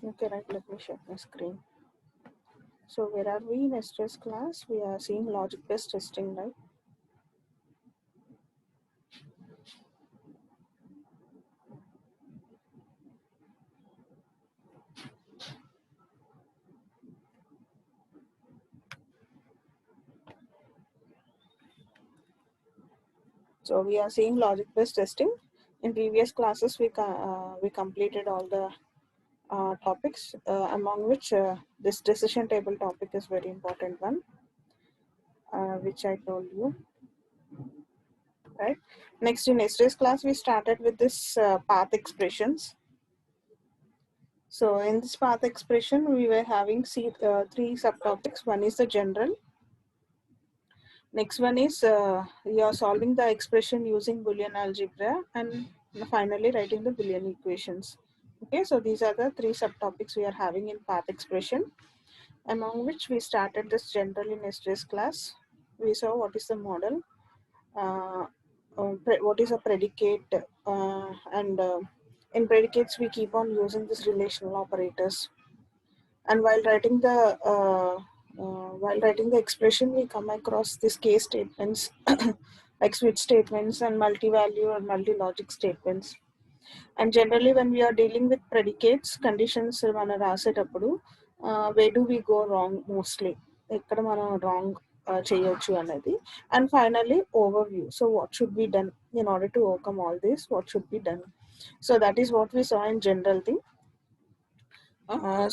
Okay, right, let me share my screen. So where are we in yesterday's class? We are seeing logic-based testing, right? So we are seeing logic-based testing. In previous classes, we completed all the topics, among which this decision table topic is very important one, which I told you, right? Next, in yesterday's class, we started with this path expressions. So in this path expression, we were having three subtopics. One is the general. Next one is you are solving the expression using Boolean algebra, and finally writing the Boolean equations. Okay, so these are the three subtopics we are having in path expression, among which we started this general in yesterday's class. We saw what is the model, uh, what is a predicate, and in predicates we keep on using this relational operators. And while writing the expression, we come across these case statements like switch statements and multi-value or multi-logic statements. And generally, when we are dealing with predicates, conditions మన రాసేటప్పుడు where do we go wrong mostly? ఎక్కడ మనం wrong చేయొచ్చు అనేది. And finally, overview. So what should be done in order to overcome all this? What should be done? So that is what we saw in general thing.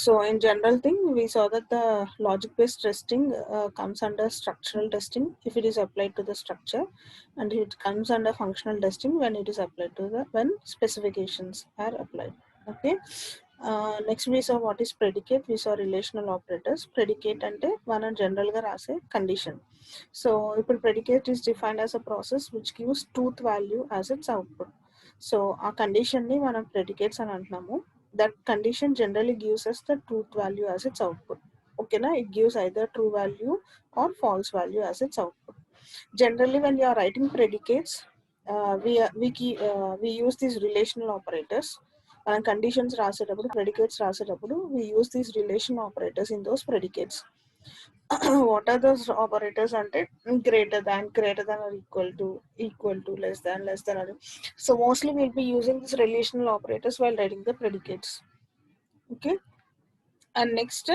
So in general thing, we saw that the logic-based testing comes under structural testing if it is applied to the structure, and it comes under functional testing when it is applied to the when specifications are applied. Okay. Next we saw what is predicate. We saw relational operators. Predicate ante one general ga rase condition. So if predicate is defined as a process which gives truth value as its output. So our condition ni మనం predicates అని అంటున్నాము. That condition generally gives us the truth value as its output. Okay, na? It gives either true value or false value as its output. Generally, when you are writing predicates, we use these relational operators. And conditions రాసేటప్పుడు predicates రాసేటప్పుడు we use these relation operators in those predicates. What are those operators అంటే greater than or equal to less than or. So mostly we'll be using these relational operators while writing the predicates. Okay. And next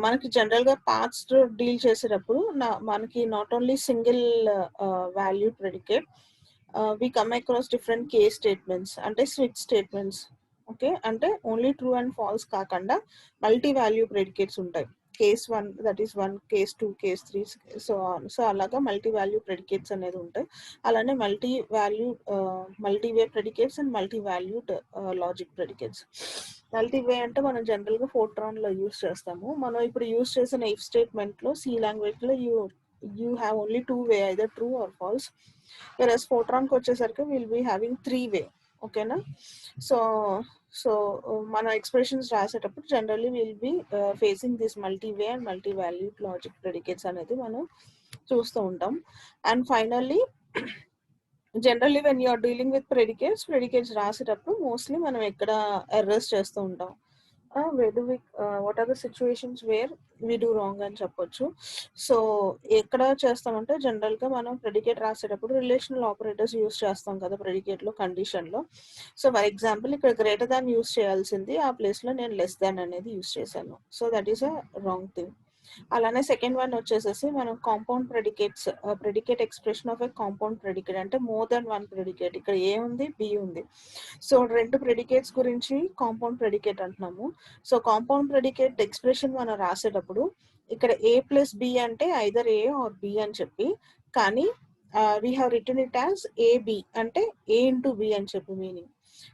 మనకి జనరల్గా parts deal చేసేటప్పుడు మనకి not only single value predicate we come across different case statements అంటే switch statements. Okay, అంటే only true and false కాకుండా multi value predicates ఉంటాయి. Case 1 that is 1, case 2, case 3, so అలాగా multi value predicates అనేది ఉంటాయి. అలానే multiway predicates and multi valued logic predicates. Multiway అంటే మనం జనరల్గా ఫోర్ట్రాన్లో యూస్ చేస్తాము. మనం ఇప్పుడు యూస్ చేసిన ఇఫ్ స్టేట్మెంట్లో సి లాంగ్వేజ్లో you have only 2 way, either true or false. Versus ఫోర్ట్రాన్కి వచ్చేసరికి విల్ బీ హ్యావింగ్ 3 వే. ఓకేనా? సో మన ఎక్స్ప్రెషన్స్ రాసేటప్పుడు generally will be facing this multi way and multi valued logic predicates అనేది మనం చూస్తూ ఉంటాం. And finally generally when you're dealing with predicates రాసేటప్పుడు మోస్ట్లీ మనం ఎక్కడ ఎర్రర్స్ చేస్తూ ఉంటాం. What are the situations where we do wrong అని చెప్పొచ్చు. సో ఎక్కడ చేస్తామంటే జనరల్గా మనం ప్రెడికేట్ రాసేటప్పుడు రిలేషనల్ ఆపరేటర్స్ యూస్ చేస్తాం కదా ప్రెడికేట్లో కండిషన్లో. సో ఫర్ ఎగ్జాంపుల్ ఇక్కడ గ్రేటర్ దాన్ యూస్ చేయాల్సింది ఆ ప్లేస్లో నేను లెస్ దాన్ అనేది యూస్ చేశాను. So that is a wrong thing. అలానే సెకండ్ వన్ వచ్చేసేసి మనం compound predicate expression of a compound predicate అంటే మోర్ దెన్ వన్ ప్రెడికేట్. ఇక్కడ ఏ ఉంది, బి ఉంది. సో 2 ప్రెడికేట్స్ గురించి కాంపౌండ్ ప్రెడికేట్ అంటున్నాము. సో కాంపౌండ్ ప్రెడికేట్ ఎక్స్ప్రెషన్ మనం రాసేటప్పుడు ఇక్కడ ఏ ప్లస్ బి అంటే ఐదర్ ఏ ఆర్ బి అని చెప్పి, కానీ we have written it as AB అంటే ఏ ఇంటూ బి అని చెప్పి మీనింగ్.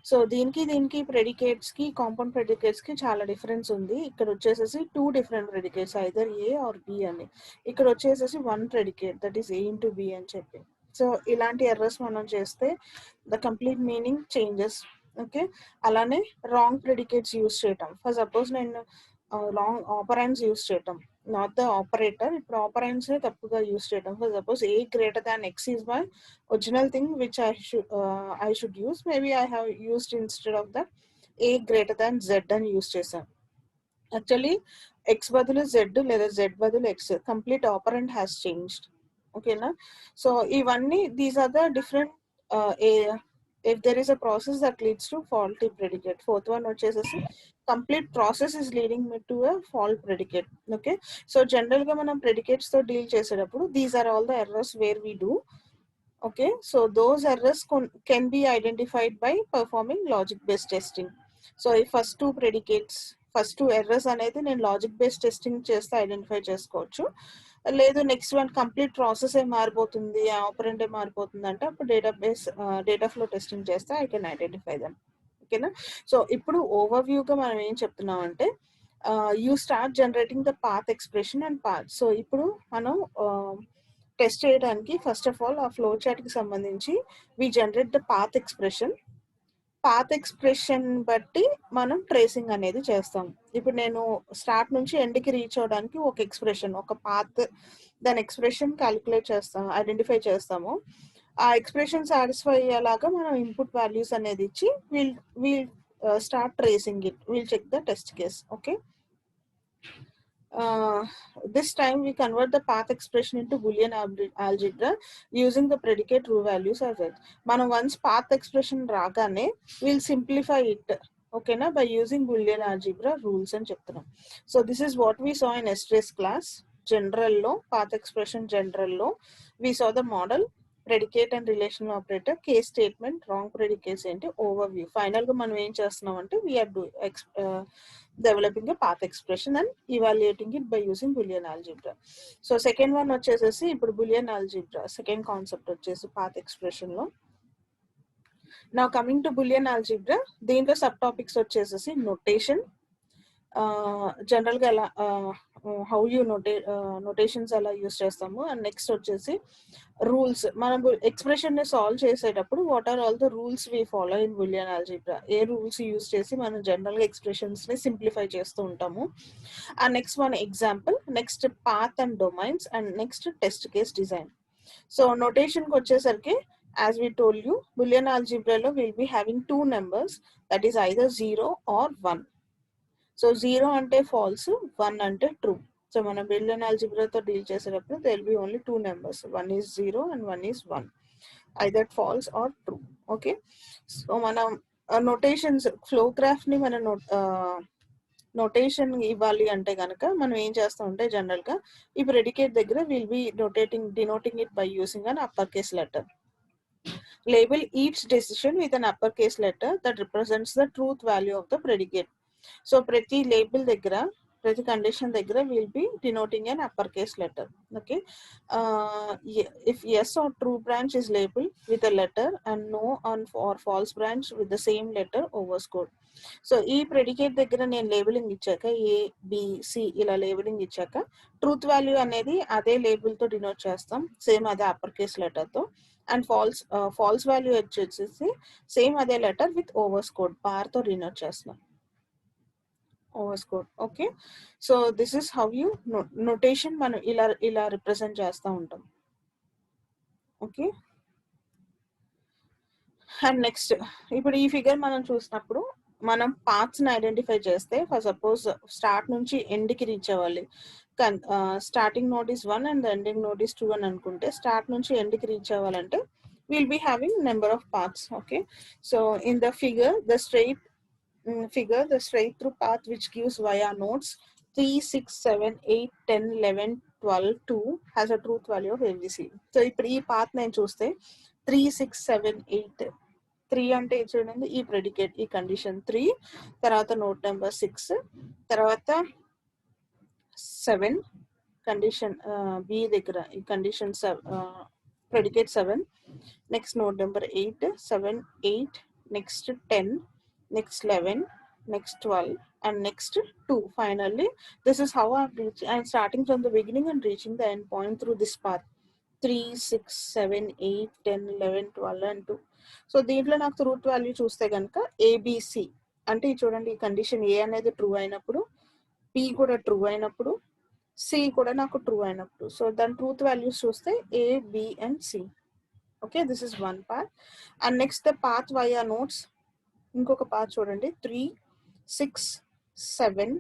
సో దీనికి ప్రెడికేట్స్ కి కాంపౌండ్ ప్రెడికేట్స్ కి చాలా డిఫరెన్స్ ఉంది. ఇక్కడ వచ్చేసేసి 2 different predicates either A or B అని. ఇక్కడ వచ్చేసేసి 1 predicate that is A into B అని చెప్పి. సో ఇలాంటి ఎర్రర్స్ మనం చేస్తే the complete meaning changes. Okay, అలానే రాంగ్ ప్రెడికేట్స్ యూస్ చేయటం. ఫర్ సపోజ్ నేను రాంగ్ ఆపరెంట్స్ యూస్ చేయటం, నాట్ ద ఆపరేటర్. ఇప్పుడు ఆపరెంట్స్ తప్పుగా యూస్ చేయటం. For suppose A greater than x is my original thing which I should use. Maybe I have used instead of that A greater than Z అని use చేసాం. Actually X బదులు Z లేదా Z బదులు X, complete operand has changed. ఓకేనా? So ఇవన్నీ these are the different if there is a process that leads to faulty predicate. Fourth one వచ్చేసేసి complete process is leading me to a fault predicate. Okay, so general గా మనం predicates తో deal చేసేటప్పుడు these are all the errors where we do. Okay, so those errors can be identified by performing logic based testing. So ఈ first two predicates, first two errors అనేది నేను logic based testing చేస్తే identify చేసుకోవచ్చు. లేదు next one complete process ఏ మారిపోతుంది, operand ఏ మారిపోతుంది అంటే అప్పుడు డేటా ఫ్లో టెస్టింగ్ చేస్తే ఐ కెన్ ఐడెంటిఫై దెమ్. ఓకేనా? సో ఇప్పుడు ఓవర్వ్యూగా మనం ఏం చెప్తున్నాం అంటే you start generating the path expression and path. So ఇప్పుడు మనం టెస్ట్ చేయడానికి ఫస్ట్ ఆఫ్ ఆల్ ఆ ఫ్లో చార్ట్ కి సంబంధించి we generate the path expression. Path expression బట్టి మనం ట్రేసింగ్ అనేది చేస్తాం. ఇప్పుడు నేను స్టార్ట్ నుంచి ఎండ్కి రీచ్ అవడానికి ఒక ఎక్స్ప్రెషన్, ఒక పాత్, దాని ఎక్స్ప్రెషన్ క్యాలిక్యులేట్ చేస్తాం, ఐడెంటిఫై చేస్తాము. ఆ ఎక్స్ప్రెషన్ సాటిస్ఫై అయ్యేలాగా మనం ఇన్పుట్ వాల్యూస్ అనేది ఇచ్చి we'll start tracing it, we'll check the test case. Okay, this time we convert the path expression into Boolean algebra using the predicate true values as well. మనం once path expression రాగానే we'll simplify it, okay na, by using Boolean algebra rules అని చెప్తున్నాం. So this is what we saw in yesterday's class. General లో path expression general లో we saw the model, predicate and relational operator, case statement, wrong predicates ఏంటి, overview. Final గా మనం ఏం చేస్తున్నాం అంటే we are developing a path expression and evaluating it by using Boolean algebra. So second one వచ్చేసేసి ఇప్పుడు Boolean algebra second concept వచ్చేసి path expression లో. Now coming to Boolean algebra, దీంట్లో సబ్ టాపిక్స్ వచ్చేసేసి నొటేషన్, జనరల్ గా ఎలా how you notations ఎలా use చేస్తాము, అండ్ నెక్స్ట్ వచ్చేసి రూల్స్. మనం ఎక్స్ప్రెషన్ ని సాల్వ్ చేసేటప్పుడు what are all the rules we follow in Boolean algebra, ఏ రూల్స్ యూస్ చేసి మనం జనరల్ గా ఎక్స్ప్రెషన్స్ ని సింప్లిఫై చేస్తూ ఉంటాము. And next one example, next path and domains, and next test case design. So notation కి వచ్చేసరికి as we told you, Boolean algebra lo will be having two numbers, that is either 0 or 1. So 0 ante false, 1 ante true. So mana Boolean algebra to deal cheseటప్పుడు there will be only two numbers, one is 0 and one is 1, either false or true. Okay, so mana notations flow graph ni mana notation ఇవ్వాలి అంటే కనుక మనం ఏం చేస్తాం అంటే general గా ఈ predicate దగ్గర will be denoting it by using an uppercase letter. Label each decision with an uppercase letter that represents the truth value of the predicate. So ప్రతి label దగ్గర, ప్రతి కండిషన్ దగ్గర will be denoting an uppercase letter. Okay, if yes or true branch is labeled with a letter and no or false branch with the same letter overscored. So ఈ predicate దగ్గర నేను labelling ఇచ్చాక ABC ఇలా labelling ఇచ్చాక truth value అనేది అదే label తో denote చేస్తాం, సేమ్ అదే అప్పర్ కేస్ లెటర్ తో. అండ్ ఫాల్స్ వాల్యూ వచ్చేసి సేమ్ అదే లెటర్ విత్ ఓవర్స్కోడ్ బార్ తో డినోట్ చేస్తున్నాం, overscore. Okay, so this is how you notation మనం ఇలా రిప్రజెంట్ చేస్తూ ఉంటాం. ఓకే, అండ్ నెక్స్ట్ ఇప్పుడు ఈ ఫిగర్ మనం చూసినప్పుడు మనం పాత్స్ ని ఐడెంటిఫై చేస్తే, ఫర్ సపోజ్ స్టార్ట్ నుంచి ఎండ్ కి రీచ్ అవ్వాలి, starting node is 1 and ending node is 2 అని అనుకుంటే స్టార్ట్ నుంచి ఎండ్ కి రీచ్ అవ్వాలంటే we'll be having number of paths. Okay, so in the figure the straight through path which gives via nodes 3, 6, 7, 8, 10, 11, 12, 2 has a truth value of ABC. So ఇప్పుడు ఈ path నేను చూస్తే 3, 6, 7, 8, 3 అంటే చూడండి ఈ ప్రెడికేట్, ఈ కండిషన్ 3, తర్వాత నోట్ నెంబర్ 6, తర్వాత 7 కండిషన్ బి దగ్గర ఈ condition predicate 7, next node number 8, 7, 8, next 10, next 11, next 12, and next 2. Finally, this is how I'm starting from the beginning and reaching the end point through this path 3, 6, 7, 8, 10, 11, 12 and 2. So దీంట్లో నాకు truth value చూస్తే కనుక ABC అంటే చూడండి ఈ condition ఏ అనేది true అయినప్పుడు, P కూడా ట్రూ అయినప్పుడు, సి కూడా నాకు ట్రూ అయినప్పుడు, సో దాని ట్రూత్ వాల్యూస్ చూస్తే A, B and C. Okay, this is one part. And next the path via nodes ఇంకొక పాత్ చూడండి 3, 6, 7,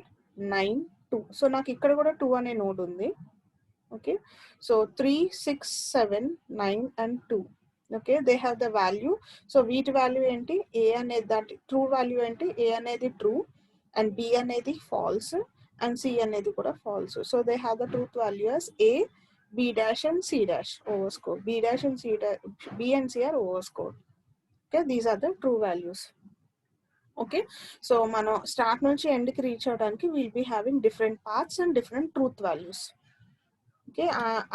9, 2. సో నాకు ఇక్కడ కూడా 2 అనే నోడ్ ఉంది. Okay, so 3, 6, 7, 9 and 2. Okay, they have the value. So వీటి వాల్యూ ఏంటి, ఏ అనేది దాంట్లో ట్రూ వాల్యూ ఏంటి, ఏ అనేది ట్రూ అండ్ బి అనేది ఫాల్స్ అండ్ సి అనేది కూడా false. So they have the truth value as A, B dash and C dash overscore. B dash and C dash, B and C are overscored. Okay, these are the true values. Okay, so మనం start నుంచి ఎండ్కి reach అవడానికి will be having different paths and different truth values. Okay,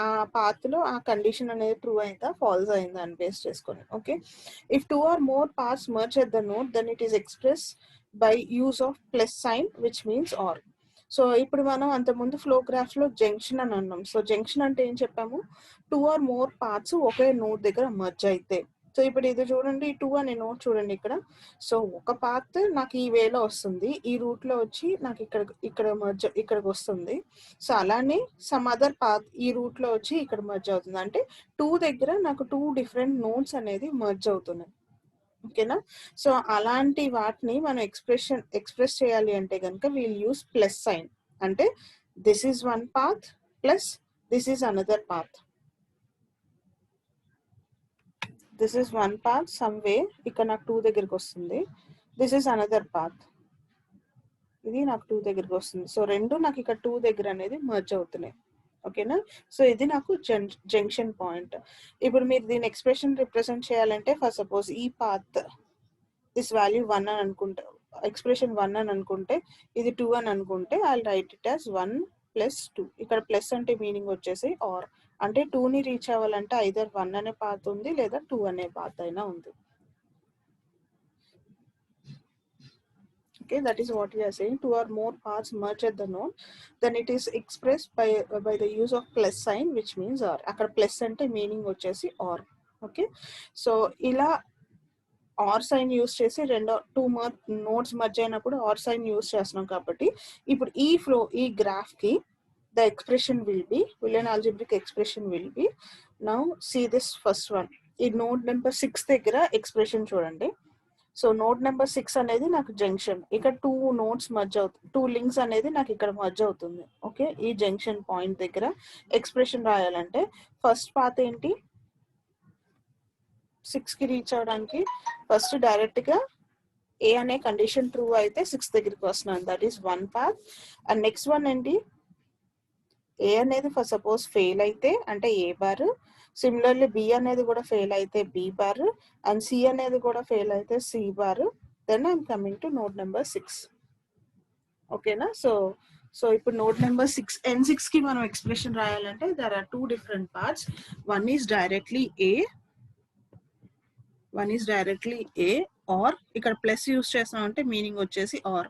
ఆ పాత్లో ఆ condition అనేది true అయిందా falls అయిందా అని base చేసుకొని. Okay, if 2 or more paths merge at the node, then it is expressed by use of plus sign, which means or. So ఇప్పుడు మనం అంతకుముందు ఫ్లో గ్రాఫ్లో జంక్షన్ అని అన్నాం. సో జంక్షన్ అంటే ఏం చెప్పాము, 2 or more paths okay node దగ్గర మర్జ్ అయితే. సో ఇప్పుడు ఇది చూడండి, 2 అనే నోడ్ చూడండి ఇక్కడ. సో ఒక పాత్ నాకు ఈ వేలో వస్తుంది, ఈ రూట్ లో వచ్చి నాకు ఇక్కడ మర్జ్ ఇక్కడికి వస్తుంది. సో అలానే సమ్ అదర్ పాత్ ఈ రూట్ లో వచ్చి ఇక్కడ మర్జ్ అవుతుంది. అంటే 2 దగ్గర నాకు 2 డిఫరెంట్ నోడ్స్ అనేది మర్జ్ అవుతున్నాయి. ఓకేనా, సో అలాంటి వాటిని మనం ఎక్స్ప్రెస్ చేయాలి అంటే కనుక వీల్ యూస్ ప్లస్ సైన్. అంటే this is one path plus this is another path. This is one path some way, ఇక్కడ నాకు 2 దగ్గరికి వస్తుంది. దిస్ ఈజ్ అనదర్ పాత్, ఇది నాకు 2 దగ్గరికి వస్తుంది. సో రెండు నాకు ఇక్కడ 2 దగ్గర అనేది మర్జ్ అవుతున్నాయి. ఓకేనా, సో ఇది నాకు జంక్షన్ పాయింట్. ఇప్పుడు మీరు దీని ఎక్స్ప్రెషన్ రిప్రజెంట్ చేయాలంటే ఫస్ట్ సపోజ్ ఈ పాత్ దిస్ వాల్యూ 1 అని అనుకుంటే, ఎక్స్ప్రెషన్ 1 అని అనుకుంటే, ఇది 2 అని అనుకుంటే ఐ రైట్ ఇట్ యాజ్ 1 + 2. ఇక్కడ ప్లస్ అంటే మీనింగ్ వచ్చేసి ఆర్, అంటే 2ని రీచ్ అవ్వాలంటే ఐదర్ 1 అనే పాత్ ఉంది లేదా 2 అనే పాత్ అయినా ఉంది. Okay, that is what we are saying. 2 or more paths merge at the node, then it is expressed by the use of plus sign, which means or. అక్కడ plus అంటే meaning వచ్చేసి or. Okay, so ఇలా or sign use చేసి two nodes merge అయినప్పుడు or sign use చేస్తున్నాం. కాబట్టి ఇప్పుడు ఈ గ్రాఫ్ కి the expression will be, Boolean algebraic expression will be, now see this first one. ఈ నోడ్ నెంబర్ 6 దగ్గర ఎక్స్ప్రెషన్ చూడండి. సో నోడ్ నెంబర్ 6 అనేది నాకు జంక్షన్, ఇక్కడ 2 నోడ్స్ మర్జ్ అవుతుంది, 2 లింక్స్ అనేది నాకు ఇక్కడ మర్జ్ అవుతుంది. ఓకే, ఈ జంక్షన్ పాయింట్ దగ్గర ఎక్స్ప్రెషన్ రాయాలంటే ఫస్ట్ పాత్ ఏంటి, 6 కి రీచ్ అవడానికి ఫస్ట్ డైరెక్ట్ గా ఏ అనే కండిషన్ ట్రూ అయితే 6 దగ్గరికి వస్తున్నాను, that is one path. And next one ఏంటి, ఏ అనేది ఫస్ట్ సపోజ్ ఫెయిల్ అయితే అంటే ఏ బార్, సిమిలర్లీ బి అనేది కూడా ఫెయిల్ అయితే బి బార్, అండ్ సి అనేది కూడా ఫెయిల్ అయితే C bar. Then I'm coming to node number 6. ఓకేనా, సో ఇప్పుడు నోడ్ నెంబర్ 6 N6 కి మనం ఎక్స్ప్రెషన్ రాయాలంటే there are 2 different parts. One is directly A or, ఇక్కడ ప్లస్ యూస్ చేస్తున్నాం అంటే మీనింగ్ వచ్చేసి ఆర్.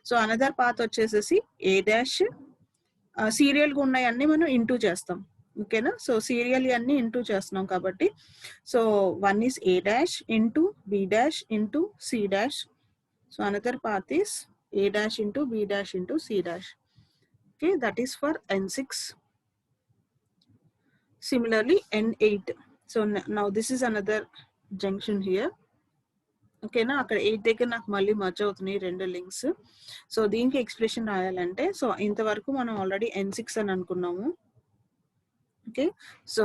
సో అనదర్ పాత్ వచ్చేసేసి ఏ డాష్, సీరియల్గా ఉన్నాయి అన్ని మనం ఇంటూ చేస్తాం. ఓకేనా, సో సీరియల్ అన్ని ఇంటూ చేస్తున్నాం కాబట్టి so one is A dash into B dash into C dash. So another path is A dash into B dash into C dash. Okay, that is for N6. Similarly N8. So now this is another junction here. ఓకేనా, అక్కడ 8 దగ్గర నాకు మళ్ళీ merge అవుతున్నాయి 2 links. So దీనికి expression రాయాలంటే, so ఇంతవరకు మనం ఆల్రెడీ N6 అని అనుకున్నాము. ఓకే, సో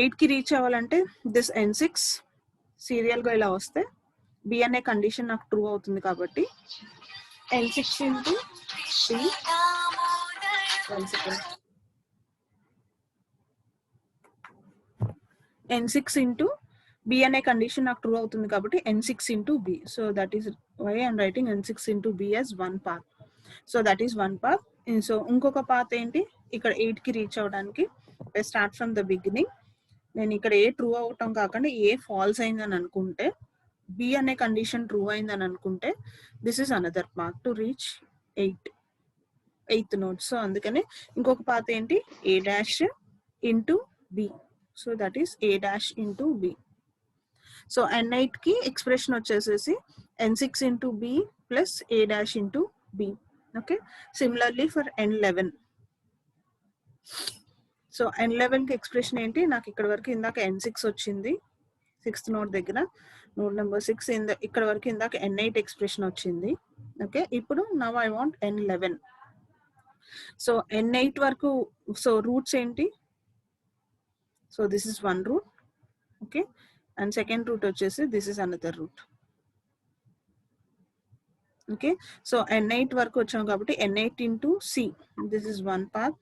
8 కి రీచ్ అవ్వాలంటే దిస్ N6 సీరియల్గా ఇలా వస్తే బి అనే కండిషన్ నాకు ట్రూ అవుతుంది కాబట్టి N6 into B, N6 into B అనే కండిషన్ నాకు ట్రూ అవుతుంది కాబట్టి N6 into B. So that is why I'm writing N6 into B as one path. So that is one path. So ఇంకొక path ఏంటి, ఇక్కడ 8 కి రీచ్ అవ్వడానికి start from the beginning. నేను ఇక్కడ ఏ ట్రూ అవటం కాకుండా ఏ ఫాల్స్ అయిందని అనుకుంటే, బి అనే కండిషన్ ట్రూ అయిందని అనుకుంటే this is another path to reach 8th node. So అందుకని ఇంకొక పాత్ ఏంటి, A dash into B. So that is A dash into B. So N8 కి ఎక్స్ప్రెషన్ వచ్చేసేసి N6 into B plus A dash into B. Okay, similarly for N11. So N11 కి expression ఏంటి, నాకు ఇక్కడ వరకు ఇందాక N6 వచ్చింది 6th నోడ్ దగ్గర. నోడ్ నెంబర్ 6 ఇక్కడ వరకు ఇందాక N8 ఎక్స్ప్రెషన్ వచ్చింది. ఓకే, ఇప్పుడు now I want N11. So N8 వరకు సో రూట్స్ ఏంటి? So this is one route. Okay, and second route వచ్చేసి this is another route. Okay, so N8 వరకు వచ్చాం కాబట్టి N8 into C, this is one path.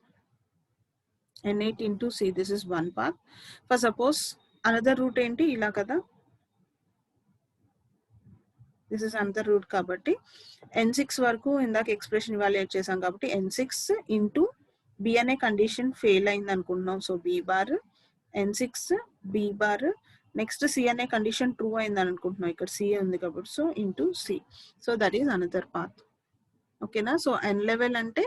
N8 into C, this is one path. For suppose another route ఏంటి ఇలా కదా, this is another route కాబట్టి N6 వరకు ఇందాక ఎక్స్ప్రెషన్ ఇవాల్యుయేట్ చేసాం కాబట్టి N6 into B అనే కండిషన్ ఫెయిల్ అయింది అనుకుంటున్నాం. So B bar, N6 B bar, next C అనే కండిషన్ ట్రూ అయింది అనుకుంటున్నాం, ఇక్కడ C ఉంది కాబట్టి so into C. So that is another path. ఓకేనా, సో N11 అంటే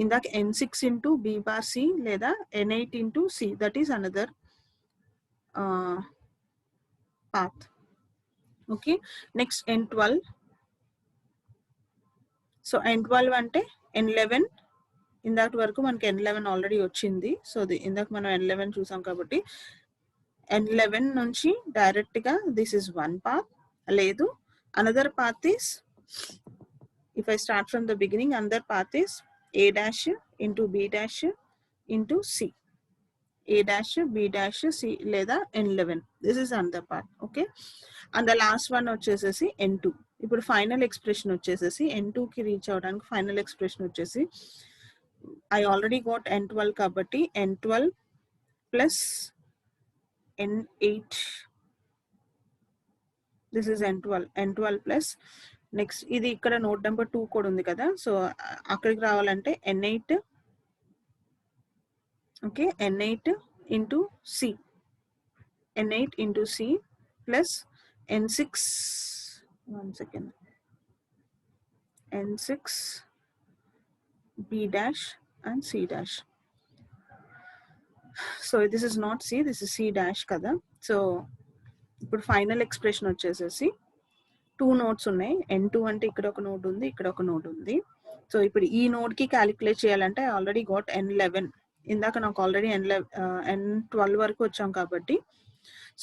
ఇందాక N6 into B bar C లేదా N8 into C, that is another path. Okay, next N12. So N12 అంటే N11, ఇందాక వరకు మనకి N11 ఆల్రెడీ వచ్చింది. సో ఇందాక మనం N11 చూసాం కాబట్టి N11 నుంచి డైరెక్ట్ గా దిస్ ఇస్ వన్ పాత్. లేదు, another path is, if I start from the beginning, another path is A dash into B dash into C. A dash B dash C లేదా N11, this is another path. Okay, and the last one వచ్చేసేసి N2. ఇప్పుడు final expression వచ్చేసేసి N2 కి reach అవడానికి final expression వచ్చేసి I already got N12 కాబట్టి N12 plus N8, this is N12 plus next ఇది ఇక్కడ నోట్ నెంబర్ 2 కూడా ఉంది కదా, సో అక్కడికి రావాలంటే N8, okay, N8 into C, N8 into C plus N6, one second, N6 B dash and C dash. So this is not C, this is C dash కదా. So ఇప్పుడు final expression వచ్చేసేసి 2 nodes ఉన్నాయి. N2 అంటే ఇక్కడ ఒక node ఉంది, ఇక్కడ ఒక నోడ్ ఉంది. సో ఇప్పుడు ఈ నోడ్ కి క్యాలిక్యులేట్ చేయాలంటే ఆల్రెడీ గాట్ N11, ఇందాక నాకు ఆల్రెడీ N12 వరకు వచ్చాం కాబట్టి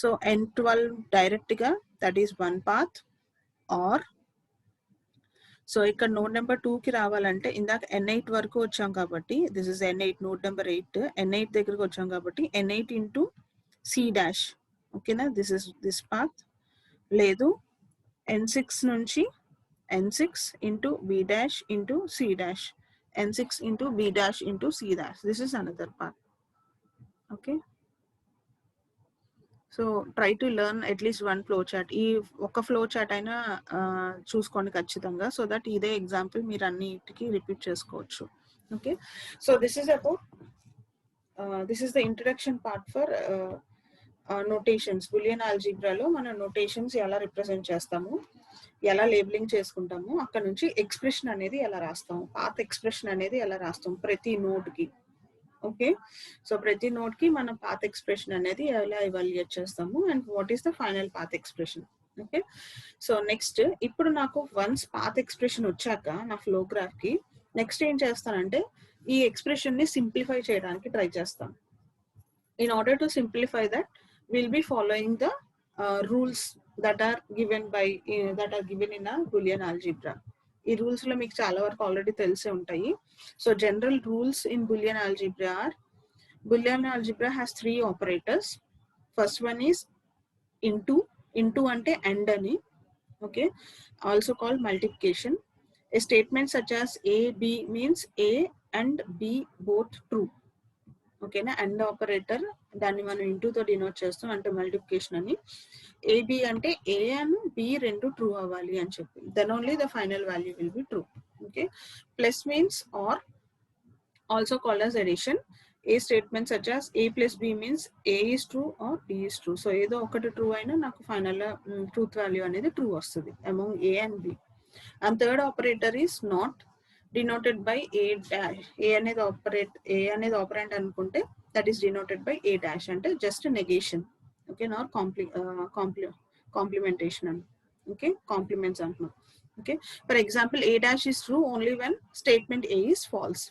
సో N12 డైరెక్ట్ గా that is one path. Or so ఇక్కడ నోడ్ నెంబర్ 2 కి రావాలంటే ఇందాక N8 వరకు వచ్చాం కాబట్టి this is N8, node number 8, N8 దగ్గరకు వచ్చాం కాబట్టి N8 into C dash. ఓకేనా, దిస్ ఇస్ దిస్ పాత్. లేదు, N6 నుంచి N6 into B dash into C dash, N6 into B dash into C dash, this is another path. Okay, so try to learn at least one flow chart. ఈ ఒక flow chart అయినా చూసుకోండి ఖచ్చితంగా, so that ఇదే example మీరు అన్నిటికీ repeat చేసుకోవచ్చు. Okay, so this is about this is the introduction part for notations. Boolean ఆల్జీబ్రాలో మన నోటేషన్స్ ఎలా రిప్రజెంట్ చేస్తాము, ఎలా లేబులింగ్ చేసుకుంటాము, అక్కడ నుంచి ఎక్స్ప్రెషన్ అనేది ఎలా రాస్తాము, పాత్ ఎక్స్ప్రెషన్ అనేది ఎలా రాస్తాము ప్రతి నోడ్ కి. ఓకే, సో ప్రతి నోడ్ కి మనం పాత్ ఎక్స్ప్రెషన్ అనేది ఎలా ఎవాల్యుయేట్ చేస్తాము and what is the final path expression. Okay, so next ఇప్పుడు నాకు వన్స్ పాత్ ఎక్స్ప్రెషన్ వచ్చాక నా ఫ్లో గ్రాఫ్ కి నెక్స్ట్ ఏం చేస్తానంటే ఈ ఎక్స్ప్రెషన్ ని సింప్లిఫై చేయడానికి ట్రై చేస్తాను. In order to simplify that, we'll be following the rules that are given in a Boolean algebra. ఈ రూల్స్ లో మీకు చాలా వరకు ఆల్రెడీ తెలిసే ఉంటాయి. So general rules in Boolean algebra are, Boolean algebra has 3 operators. First one is into అంటే and అని, okay, also called multiplication. A statement such as A B means A and B both true. ఓకేనా, and operator దాన్ని మనం ఇంటూతో denote చేస్తాం అంటే multiplication అని. AB అంటే A and B రెండు ట్రూ అవ్వాలి అని చెప్పి, then only the final value will be true. Okay, plus means or, also called as addition. A statement such as A plus B means A is true or B is true. So ఏదో ఒకటి true అయినా నాకు final truth value అనేది true వస్తుంది among A and B. And third operator is not, denoted by A dash. A అనేది operant అనుకుంటే that is denoted by A dash అంటే just negation. Okay, నార్ complementation అని. ఓకే, కాంప్లిమెంట్స్ అంటున్నాం. Okay, for example A dash is true only when statement A is false.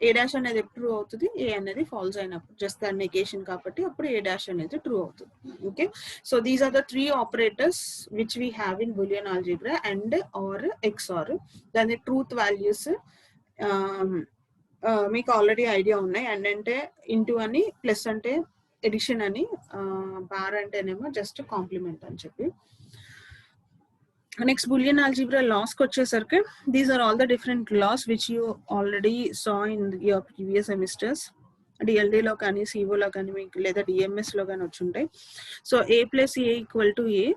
A dash అనేది true అవుతుంది, ఏ అనేది falls అయినప్పుడు, just the negation కాబట్టి అప్పుడు A dash అనేది ట్రూ అవుతుంది. Okay, so these are the 3 operators which we have in Boolean algebra, and or XOR. దాని truth values మీకు ఆల్రెడీ ఐడియా ఉన్నాయి. అండ్ అంటే ఇంటూ అని, ప్లస్ అంటే ఎడిషన్ అని, బార్ అంటేనేమో జస్ట్ కాంప్లిమెంట్ అని చెప్పి. Next, Boolean algebra laws kochesarke, these are all the different laws which you already saw in your previous semesters. DLD lo kani, CO lo kani, leda DMS lo kani vachuntayi. So a plus a equal to a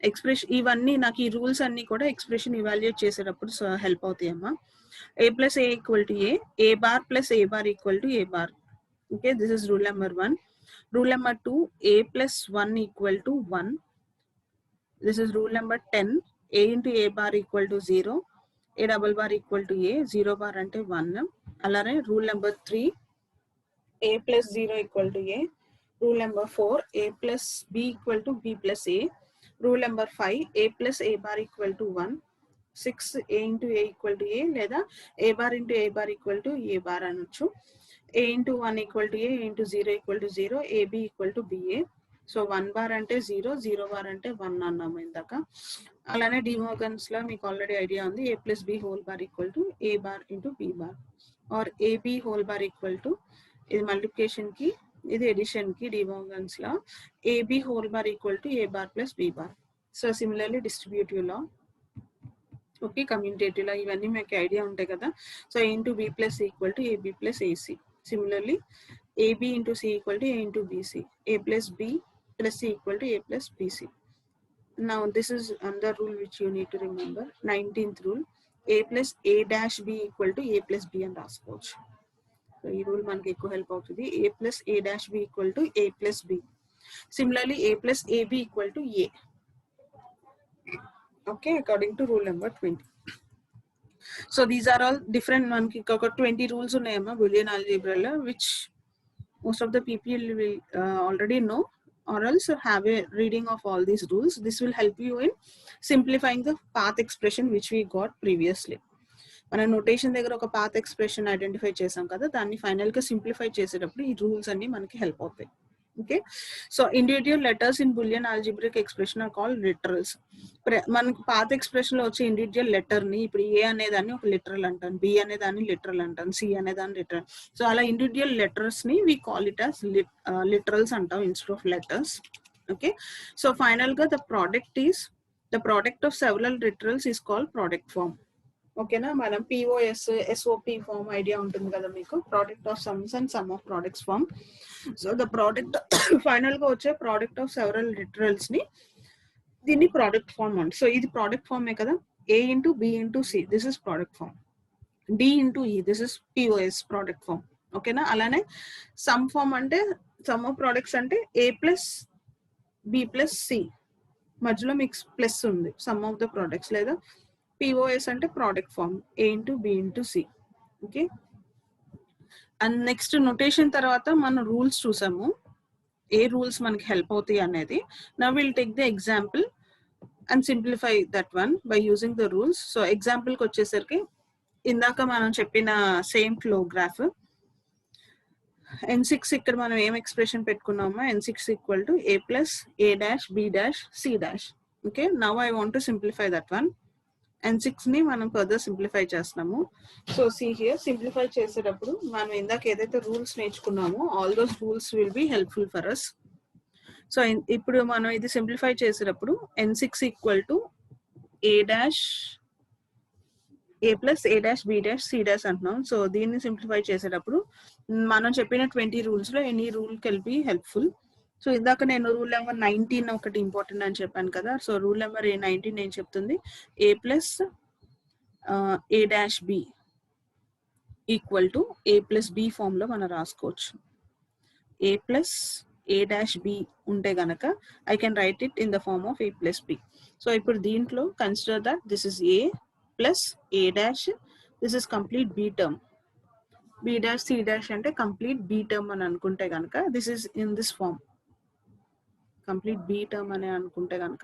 expression, ivanni naku ee rules anni kuda expression evaluate chesedappudu so help avutayi amma. A plus a equal to a bar plus a bar equal to a bar. Okay, this is rule number 1. Rule number 2, a plus 1 equal to 1. This is rule number 10. A into a bar equal to 0. A double bar equal to a. 0 bar ante 1. Alare rule number 3. A plus 0 equal to a. Rule number 4. A plus b equal to b plus a. Rule number 5. A plus a bar equal to 1. 6. A into a equal to a. Leda a bar into a bar equal to a bar anochu. A into 1 equal to a into 0 equal to 0. AB equal to BA. So 1 bar అంటే 0, 0 bar అంటే 1 అన్నాము ఇందాక. అలానే De Morgan's లో మీకు already idea ఉంది, a plus B whole bar equal to a bar into b bar, or ab whole bar equal to, ఇది multiplication కి, ఇది ఎడిషన్ కి డిమోర్గన్స్ లో, ab whole bar equal to a bar plus b bar. So similarly distributive లో, okay, commutative లో ఇవన్నీ మీకు ఐడియా ఉంటాయి కదా. So a into b plus equal to ab plus ac. Similarly ab into c equal to a into bc. a plus b plus c equal to a plus bc. Now this is another rule which you need to remember. 19th rule, a plus a dash b equal to a plus b and raskochu. So this rule manaki ekku help avutadi. A plus a dash b equal to a plus b. Similarly, a plus ab equal to a. Okay, according to rule number 20. So these are all different, manaki 20 rules unnayamma Boolean algebra lo, which most of the people will already know, or else have a reading of all these rules. This will help you in simplifying the path expression which we got previously. మన notation దగ్గర ఒక path expression identify చేసాం కదా, దాన్ని final గా simplify చేసేటప్పుడు ఈ rules అన్ని మనకి హెల్ప్ అవుతాయి. Okay, so individual letters in Boolean algebraic expression are called literals. మనకు పాత్ ఎక్స్ప్రెషన్ లో వచ్చే ఇండివిజువల్ లెటర్ ని ఇప్పుడు ఏ అనేదాన్ని ఒక లిటరల్ అంటాను, బి అనేదాన్ని లిటరల్ అంటాను, సి అనేదాన్ని లిటరల్. సో అలా ఇండివిజువల్ లెటర్స్ ని we call it as literals అంటాం instead of letters. Okay, so final గా the product of several literals is called product form. ఓకేనా, మనం POS SOP ఫార్మ్ ఐడియా ఉంటుంది కదా మీకు, product of sums and sum of products form. So the product final గా వచ్చే product of several literals ని దీన్ని ప్రోడక్ట్ ఫార్మ్ అండి. సో ఇది ప్రోడక్ట్ ఫార్మే కదా, A into B into C, this is product form. D into E, this is POS product form. ఓకేనా, అలానే సమ్ ఫార్మ్ అంటే సమ్ ఆఫ్ ప్రోడక్ట్స్ అంటే A plus B plus C, మధ్యలో మీకు ప్లస్ ఉంది, సమ్ ఆఫ్ ద ప్రోడక్ట్స్. లేదా POS అంటే product form, A into B into C. Okay, and next notation తర్వాత మనం రూల్స్ చూసాము, ఏ రూల్స్ మనకి హెల్ప్ అవుతాయి అనేది. Now will take the example and simplify that one by using the rules. So example కి వచ్చేసరికి ఇందాక మనం చెప్పిన సేమ్ ఫ్లో గ్రాఫ్, N6 ఇక్కడ మనం ఏం ఎక్స్ప్రెషన్ పెట్టుకున్నామో, N6 equal to A plus A dash B dash C dash. Okay, now I want to simplify that one. N6 ని మనం ఫర్దర్ సింప్లిఫై చేస్తున్నాము. సో సి హియర్, సింప్లిఫై చేసేటప్పుడు మనం ఇందాక ఏదైతే రూల్స్ నేర్చుకున్నామో all those rules will be helpful for us. So ఇప్పుడు మనం ఇది సింప్లిఫై చేసేటప్పుడు N6 equal to A dash A plus A dash B dash C dash అంటున్నాం. సో దీన్ని సింప్లిఫై చేసేటప్పుడు మనం చెప్పిన 20 రూల్స్ లో any rule can be helpful. So ఇందాక నేను రూల్ నెంబర్ 19 ఒకటి ఇంపార్టెంట్ అని చెప్పాను కదా. సో రూల్ నెంబర్ 19 నేను చెప్తుంది A plus A dash B equal to A plus B form లో మనం రాసుకోవచ్చు. A plus A dash B ఉంటే గనక I can write it in the form of A plus B. So ఇప్పుడు దీంట్లో consider that this is A plus A dash, this is complete B term. B dash C dash అంటే complete B term అని అనుకుంటే గనక this is in this form. Complete B term అని అనుకుంటే కనుక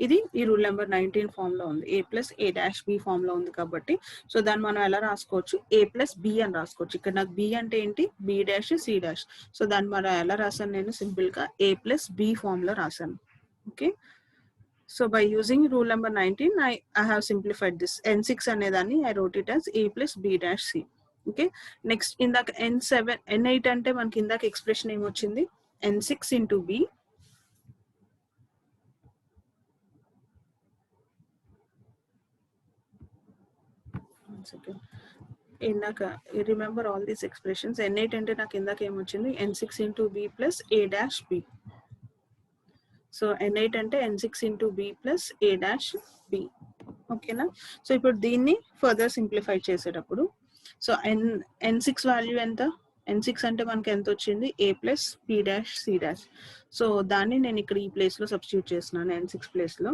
ఇది ఈ రూల్ నెంబర్ 19 ఫామ్ లో ఉంది. a+a'(b) ఫామ్ లో ఉంది కాబట్టి సో దాన్ని మనం ఎలా రాసుకోవచ్చు, a+b అని రాసుకోవచ్చు. ఇక్కడ నాకు b అంటే ఏంటి, b', c'. సో దాన్ని మనం ఎలా రాసాను, నేను సింపుల్ గా a+b ఫామ్ లో రాసాను. Okay, so by using rule number 19 I have simplified this. n6 అనేదాన్ని I wrote it as a+b'(c). Okay, next ఇందాక n8 అంటే మనకి ఇందాక ఎక్స్ప్రెషన్ ఏమొచ్చింది, n6 into b ఇందాక remember all these expressions. n8 అంటే నాకు ఇందాక ఏమొచ్చింది, n6 into b plus a'(b). So n8 అంటే n6 into b plus a'(b). ఓకేనా, సో ఇప్పుడు దీన్ని ఫర్దర్ సింప్లిఫై చేసేటప్పుడు సో n6 వాల్యూ ఎంత, n6 అంటే మనకి ఎంత వచ్చింది, a+b'(c'). సో దాన్ని నేను ఇక్కడ ఈ ప్లేస్ లో సబ్స్టిట్యూట్ చేస్తున్నాను, n6 ప్లేస్ లో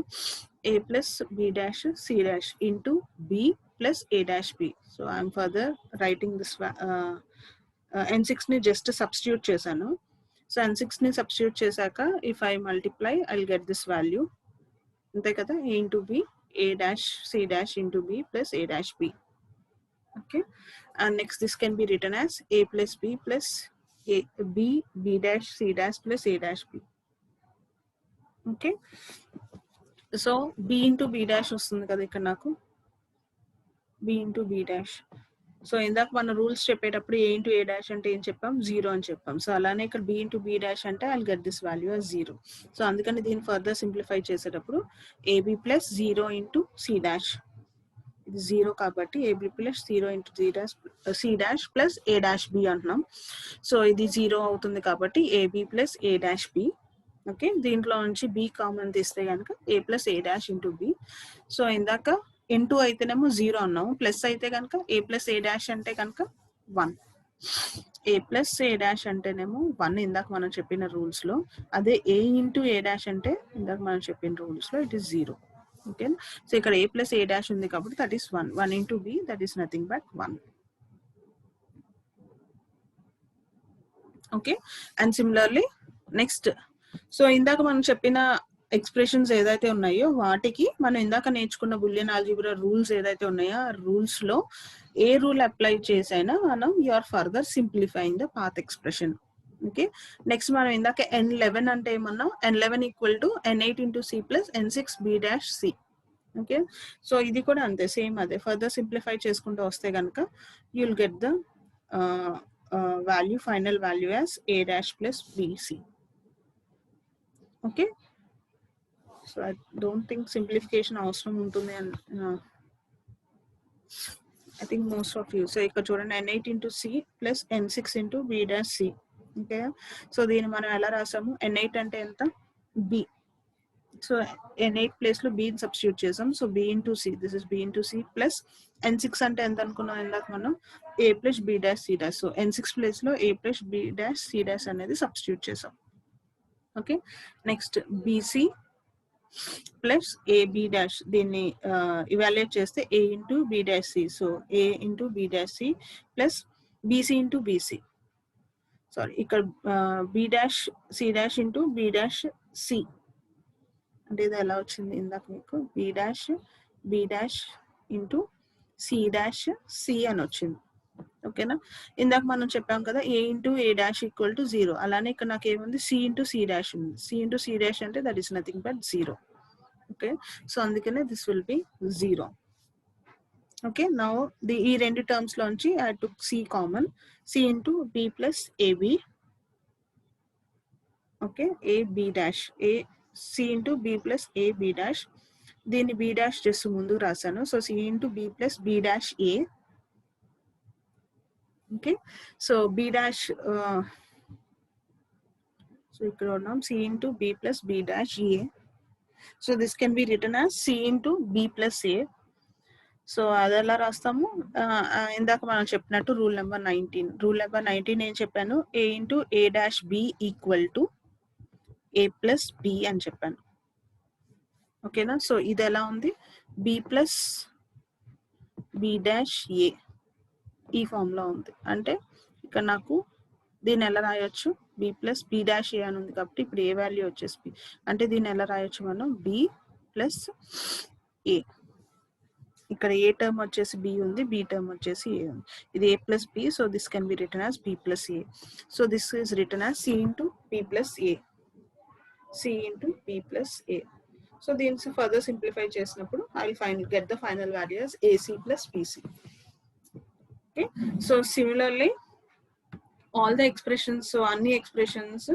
a+b'(c' into b plus a'(b). So I'm further writing this n6 ని జస్ట్ సబ్స్టిట్యూట్ చేశాను. సో n6 ని సబ్స్టిట్యూట్ చేశాక if I multiply I will get this value, అంతే కదా, a into b a'(c' into b plus a'(b). Okay, and next this can be written as a+b plus b'(c' plus a'(b). Okay, so b into b' వస్తుంది కదా ఇక్కడ నాకు, b into b'. So ఇందాక మన rules చెప్పేటప్పుడు a into a' అంటే ఏం చెప్పాం, 0 అని చెప్పాం. సో అలానే ఇక్కడ b into b' అంటే I will get this value as 0. So అందుకని దీన్ని ఫర్దర్ సింప్లిఫై చేసేటప్పుడు ab plus 0 into c', ఇది 0 కాబట్టి ab plus 0 into c' plus a'(b) అంటున్నాం. సో ఇది 0 అవుతుంది కాబట్టి ab plus a'(b). ఓకే, దీంట్లో నుంచి b కామన్ తీస్తే కనుక a plus a' into b. So ఇందాక ఇంటూ అయితేనేమో 0 అన్నాము, ప్లస్ అయితే కనుక a plus a' అంటే కనుక 1. a plus a' అంటేనేమో 1 ఇందాక మనం చెప్పిన రూల్స్ లో, అదే a into a' అంటే ఇందాక మనం చెప్పిన రూల్స్ లో ఇట్ ఈస్ 0. ఓకే, సో ఇక్కడ a plus a' ఉంది కాబట్టి that is 1. 1 into b that is nothing but 1. Okay, and similarly next, so ఇందాక మనం చెప్పిన ఎక్స్ప్రెషన్స్ ఏదైతే ఉన్నాయో వాటికి మనం ఇందాక నేర్చుకున్న బులియన్ ఆల్జీబ్రా రూల్స్ ఏదైతే ఉన్నాయో ఆ రూల్స్ లో ఏ రూల్ అప్లై చేసైనా మనం you are further simplifying the path expression. Okay, next మనం ఇందాక n11 అంటే ఏమన్నా, n11 equal to n8 into c plus n6b'(c). Okay, so ఇది కూడా అంతే, సేమ్ అదే ఫర్దర్ సింప్లిఫై చేసుకుంటూ వస్తే కనుక you will get the value, final value as a' plus bc. Okay, so I don't think simplification అవసరం ఉంటుంది అని I think most of you. So ఇక్కడ చూడండి n8 into c plus n6 into b'(c). Okay, so దీన్ని మనం ఎలా రాసాము, n8 అంటే ఎంత, b. సో n8 ప్లేస్ లో b సబ్స్టిట్యూట్ చేసాం. So b into c, this is b into c plus n6 అంటే ఎంత అనుకున్నాం ఇందాక మనం, a plus b'(c'). So n6 place లో a plus b'(c' అనేది సబ్స్టిట్యూట్ చేసాం. Okay, next bc plus ab', దీన్ని ఇవాల్యుయేట్ చేస్తే a into b'(c). So a into b'(c) plus bc into bc, sorry ఇక్కడ b'(c' into b'(c). అంటే ఇది ఎలా వచ్చింది ఇందాక మీకు, b' into c' అని వచ్చింది. ఓకేనా, ఇందాక మనం చెప్పాం కదా a into a' equal to 0, అలానే ఇక్కడ నాకు ఏముంది, c into c' ఉంది. c into c' అంటే that is nothing but 0. Okay, so అందుకనే this will be 0. Okay, now ఈ రెండు టర్మ్స్ లోంచి I took c common, c into b plus ab. Okay, a c into b plus ab', దీన్ని b' చేస్తూ ముందుకు రాశాను. So c into b plus b'(a). Okay, so b', so ఇక్కడ ఉన్నాం c into b plus b'(a). So this can be written as c into b plus a. So అది ఎలా రాస్తాము, ఇందాక మనం చెప్పినట్టు రూల్ నెంబర్ 19 ఏం చెప్పాను, a into a'(b) equal to a plus b అని చెప్పాను. ఓకేనా, సో ఇది ఎలా ఉంది, b plus b'(a) ఈ ఫామ్ లో ఉంది. అంటే ఇక్కడ నాకు దీన్ని ఎలా రాయొచ్చు, బి ప్లస్ బి డాష్ ఏ అని ఉంది కాబట్టి ఇప్పుడు ఏ వాల్యూ వచ్చేసి బి అంటే దీన్ని ఎలా రాయొచ్చు మనం బి ప్లస్ ఏ ఇక్కడ ఏ టర్మ్ వచ్చేసి బి ఉంది బి టర్మ్ వచ్చేసి ఏ ఉంది ఇది A plus B so this can be written as B plus A so this is written as C into B plus A C into B plus A so దీన్ని further simplify చేసినప్పుడు I will get the final value as AC plus BC okay so similarly all the expressions అన్ని expressions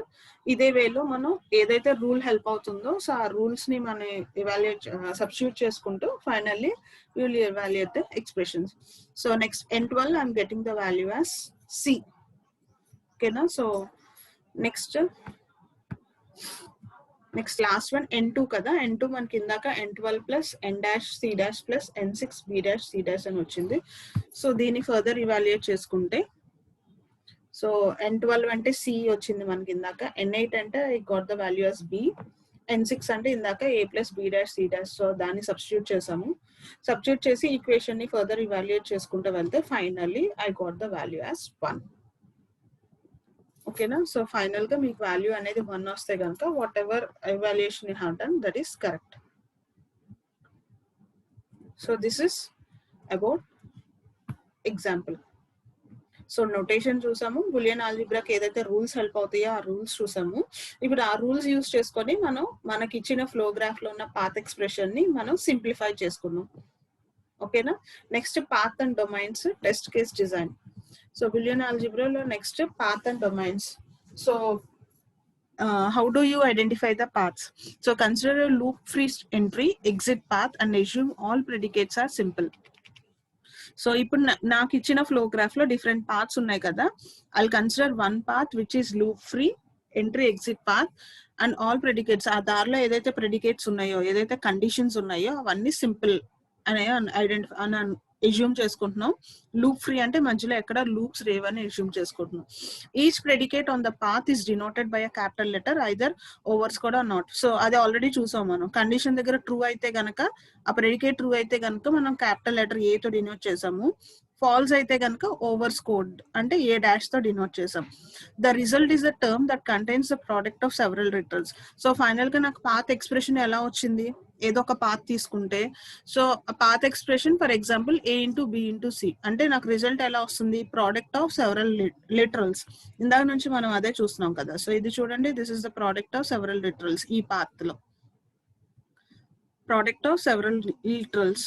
ఇదే వేలో మనం ఏదైతే rule help అవుతుందో so ఆ rules ని మనం ఎవాల్యుయేట్ సబ్స్టిట్యూట్ చేసుకుంటూ finally will evaluate the expressions so next n12 I'm getting the value as C ఓకేనా so next last one n2 కదా n2 మనకి ఇందాక n12 plus n dash C dash plus n6 B dash C dash అని వచ్చింది so దీన్ని further evaluate చేసుకుంటే so n12 అంటే C వచ్చింది మనకి ఇందాక n8 అంటే I got the value as B n6 అంటే ఇందాక A plus B dash C dash so దాన్ని సబ్స్టిట్యూట్ చేసాము సబ్స్టిట్యూట్ చేసి ఈక్వేషన్ ని ఫర్దర్ ఇవాల్యుయేట్ చేసుకుంటూ వెళ్తే finally I got the value as 1 ఓకేనా సో ఫైనల్ గా మీకు వాల్యూ అనేది 1 వస్తే కనుక what ever evaluation you have done that is correct so this is about example so notation చూసాము బులియన్ ఆల్జీబ్రాకి ఏదైతే రూల్స్ హెల్ప్ అవుతాయో ఆ రూల్స్ చూసాము ఇప్పుడు ఆ రూల్స్ యూస్ చేసుకొని మనం మనకి ఇచ్చిన ఫ్లో గ్రాఫ్ లో ఉన్న పాత్ ఎక్స్ప్రెషన్ ని మనం సింప్లిఫై చేసుకున్నాం ఓకేనా next path and domains test case design so bullion ఆల్జీబ్రాలో next path and domains so how do you identify the paths so consider a loop free entry exit path and assume all predicates are simple so ఇప్పుడు నాకు ఇచ్చిన flow graph లో different paths ఉన్నాయి కదా I consider one path which is loop free entry exit path and all predicates ఆ దారిలో ఏదైతే predicates ఉన్నాయో ఏదైతే కండిషన్స్ ఉన్నాయో అవన్నీ సింపుల్ అనే ఎజ్యూమ్ చేసుకుంటున్నాం లూప్ ఫ్రీ అంటే మధ్యలో ఎక్కడ లూప్స్ రేవని ఎజ్యూమ్ చేసుకుంటున్నాం each predicate on the path is denoted by a capital letter either overs కూడా నాట్ సో అది ఆల్రెడీ చూసాం మనం కండిషన్ దగ్గర ట్రూ అయితే గనక ఆ ప్రెడికేట్ ట్రూ అయితే గనక మనం క్యాపిటల్ లెటర్ ఏ తో డినోట్ చేసాము ఫాల్స్ అయితే కనుక ఓవర్స్ కోడ్ అంటే ఏ డాష్ తో డినోట్ చేసాం the result is the term that contains the product of several returns so final గా నాకు పాత్ ఎక్స్ప్రెషన్ ఎలా వచ్చింది ఏదో ఒక పాత్ తీసుకుంటే so path expression for example A into B into C అంటే నాకు రిజల్ట్ ఎలా వస్తుంది ప్రోడక్ట్ ఆఫ్ సెవరల్ లిటరల్స్ ఇందాక నుంచి మనం అదే చూస్తున్నాం కదా సో ఇది చూడండి this is the product of several literals ఈ పాత్ లో product of several literals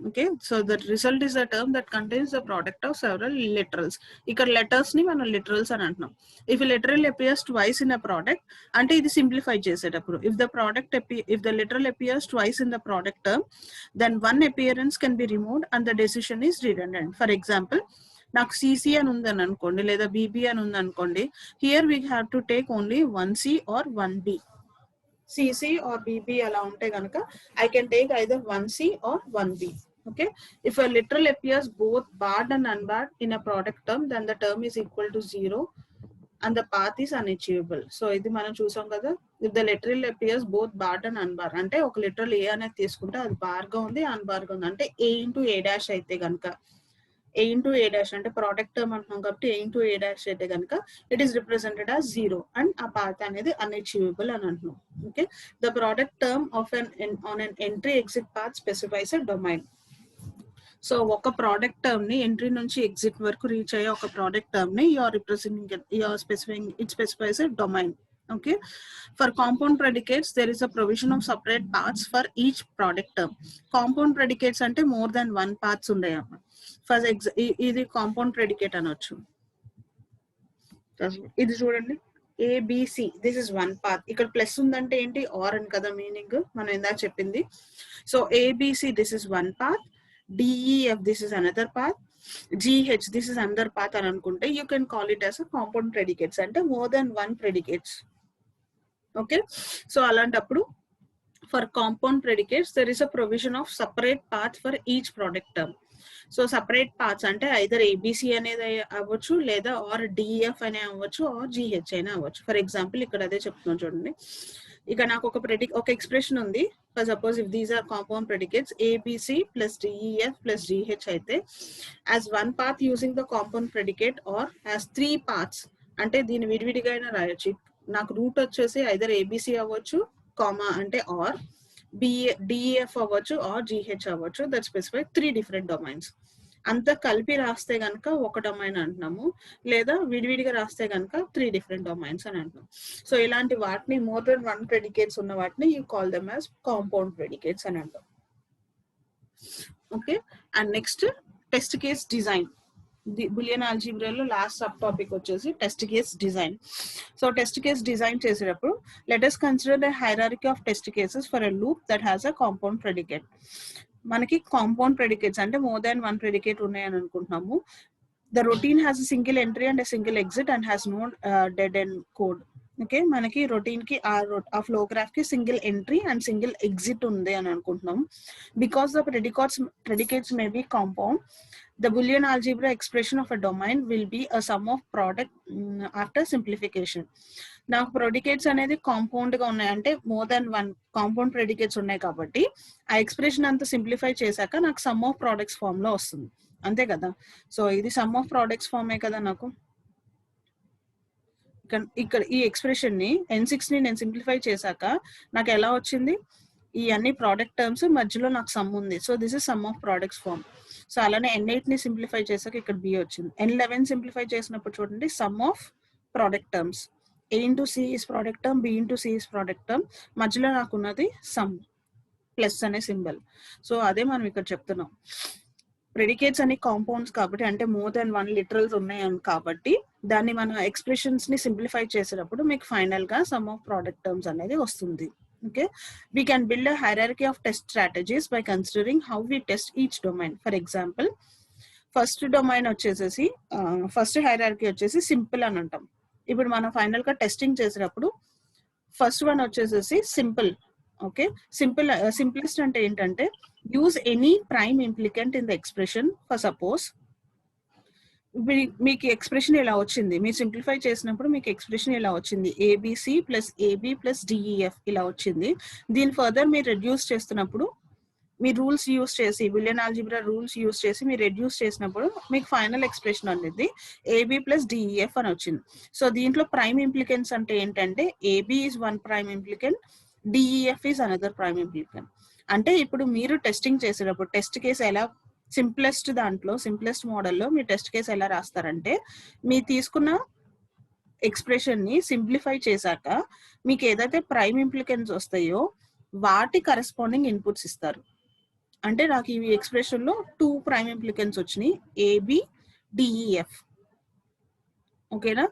okay so the result is a term that contains the product of several literals ఇక్కడ letters ని మనం literals అని అంటున్నాం if a literal appears twice in a product అంటే ఇది simplify చేసేటప్పుడు if the literal appears twice in the product term then one appearance can be removed and the decision is redundant for example నాకు CC అని ఉందని అనుకోండి లేదా BB అని ఉంది అనుకోండి here we have to take only 1C or 1B CC or BB అలా ఉంటే గనక I can take either 1C or 1B okay if a literal appears both barred and unbarred in a product term then the term is equal to 0 and the path is unachievable so ఇది మనం చూసాం కదా if the literal appears both barred and unbarred అంటే ఒక literal A అనేది తీసుకుంటే అది bar గా ఉంది అన్బార్ గా ఉంది అంటే A into A dash అయితే గనక A into A dash అంటే ప్రోడక్ట్ టర్మ్ అంటున్నాం కాబట్టి A into A dash అయితే కనుక it is represented as 0 and ఆ పాత్ అనేది అన్అచీవబుల్ అని అంటున్నాం okay the product term of on an entry exit path specifies a domain so ఒక ప్రోడక్ట్ టర్మ్ ని ఎంట్రీ నుంచి ఎగ్జిట్ వరకు రీచ్ అయ్యే ఒక ప్రోడక్ట్ టర్మ్ ని you're representing you're specifying it specifies a domain okay for compound predicates there is a provision of separate paths for each product term compound predicates ante more than one paths undayamma for ఇది compound predicate అనొచ్చు ఇది చూడండి ABC this is one path ఇక్కడ plus ఉందంటే ఏంటి or అని కదా meaning మనం ఇందాక చెప్పింది so ABC this is one path DEF this is another path GH this is another path అని అనుకుంటే you can call it as a compound predicates అంటే more than one predicates okay so అలాంటప్పుడు for compound predicates there is a provision of separate path for each product term so separate paths అంటే either ABC అనేది అవ్వచ్చు లేదా are DEF అనే అవ్వచ్చు are GH అయినా అవ్వచ్చు ఫర్ ఎగ్జాంపుల్ ఇక్కడ అదే చెప్తున్నాం చూడండి ఇక నాకు ఒక ఎక్స్ప్రెషన్ ఉంది for suppose if these are compound predicates ABC plus DEF plus GH అయితే as one path using the compound predicate or as 3 paths అంటే దీన్ని విడివిడిగా అయినా రాయొచ్చు. నాకు రూట్ వచ్చేసి ఐదర్ ఏబిసి అవ్వచ్చు, కామా అంటే ఆర్ డిఎఫ్ అవ్వచ్చు, ఆర్ జిహెచ్ అవ్వచ్చు. That specify 3 different domains. అంతా కలిపి రాస్తే కనుక ఒక డొమైన్ అంటున్నాము, లేదా విడివిడిగా రాస్తే కనుక 3 డిఫరెంట్ డొమైన్స్ అని అంటున్నాం. సో ఇలాంటి వాటిని మోర్ దెన్ 1 ప్రెడికేట్స్ ఉన్న వాటిని you call them as compound predicates అని అంటాం. Okay, and next test case design. Boolean ఆల్జీబ్రాలో లాస్ట్ సబ్ టాపిక్ వచ్చేసి test case design. So test case design చేసేటప్పుడు let us consider the hierarchy of test cases for a loop that has a compound predicate. మనకి compound predicates అంటే more than 1 predicate ఉన్నాయని అనుకుంటున్నాము. The routine has a single entry and a single exit and has no dead end code. Okay, మనకి routine కి ఆ flow graph కి single entry and single exit ఉంది అని అనుకుంటున్నాం. Because the predicates may be compound, the Boolean algebra expression of a domain will be a sum of product after simplification. నాకు predicates అనేది compound గా ఉన్నాయి అంటే మోర్ దాన్ 1 కాంపౌండ్ ప్రెడికేట్స్ ఉన్నాయి కాబట్టి ఆ ఎక్స్ప్రెషన్ అంతా సింప్లిఫై చేశాక నాకు సమ్ ఆఫ్ ప్రోడక్ట్స్ ఫామ్ లో వస్తుంది, అంతే కదా. సో ఇది సమ్ ఆఫ్ ప్రోడక్ట్స్ ఫామే కదా. నాకు ఇక్కడ ఈ ఎక్స్ప్రెషన్ ని N6 ని నేను సింప్లిఫై చేశాక నాకు ఎలా వచ్చింది, ఈ అన్ని ప్రోడక్ట్ టర్మ్స్ మధ్యలో నాకు సమ్ ఉంది. So this is sum of products form. So అలానే N8 ని సింప్లిఫై చేశాక ఇక్కడ బి వచ్చింది. N11 సింప్లిఫై చేసినప్పుడు చూడండి some of product terms, A into C is product term, B into C is product term, మధ్యలో నాకు ఉన్నది సమ్ ప్లస్ అనే సింబల్. సో అదే మనం ఇక్కడ చెప్తున్నాం, ప్రెడికేట్స్ అని కాంపౌండ్స్ కాబట్టి అంటే మోర్ దాన్ 1 లిటరల్స్ ఉన్నాయి కాబట్టి దాన్ని మన ఎక్స్ప్రెషన్స్ ని సింప్లిఫై చేసేటప్పుడు మీకు ఫైనల్ గా సమ్ ఆఫ్ ప్రోడక్ట్ టర్మ్స్ అనేది వస్తుంది. Okay, we can build a hierarchy of test strategies by considering how we test each domain. For example, first domain వచ్చేసేసి ఫస్ట్ హైరార్కీ వచ్చేసి సింపుల్ అని అంటాం. ఇప్పుడు మనం ఫైనల్ గా టెస్టింగ్ చేసేటప్పుడు ఫస్ట్ వన్ వచ్చేసేసి సింపుల్. ఓకే, సింప్లెస్ట్ అంటే ఏంటంటే use any prime implicant in the expression. For suppose మీకు ఎక్స్ప్రెషన్ ఇలా వచ్చింది, మీరు సింప్లిఫై చేసినప్పుడు మీకు ఎక్స్ప్రెషన్ ఇలా వచ్చింది, ABC plus AB plus DEF ఇలా వచ్చింది. దీని ఫర్దర్ మీరు రెడ్యూస్ చేస్తున్నప్పుడు మీ రూల్స్ యూస్ చేసి బులియన్ ఆల్జీబ్రా రూల్స్ యూస్ చేసి మీరు రెడ్యూస్ చేసినప్పుడు మీకు ఫైనల్ ఎక్స్ప్రెషన్ అనేది ఏబి ప్లస్ డిఈఎఫ్ అని వచ్చింది. సో దీంట్లో ప్రైమ్ ఇంప్లికెంట్స్ అంటే ఏంటంటే AB is 1 prime implicant, DEF is another prime implicant. అంటే ఇప్పుడు మీరు టెస్టింగ్ చేసేటప్పుడు టెస్ట్ కేసు ఎలా సింప్లెస్ట్ మోడల్లో మీ టెస్ట్ కేసు ఎలా రాస్తారంటే మీరు తీసుకున్న ఎక్స్ప్రెషన్ ని సింప్లిఫై చేశాక మీకు ఏదైతే ప్రైమ్ ఇంప్లికెంట్స్ వస్తాయో వాటి కరెస్పాండింగ్ ఇన్పుట్స్ ఇస్తారు. అంటే నాకు ఈ ఎక్స్ప్రెషన్ లో 2 ప్రైమ్ ఇంప్లికెంట్స్ వచ్చినాయి, ఏబి డిఈఎఫ్. ఓకేనా,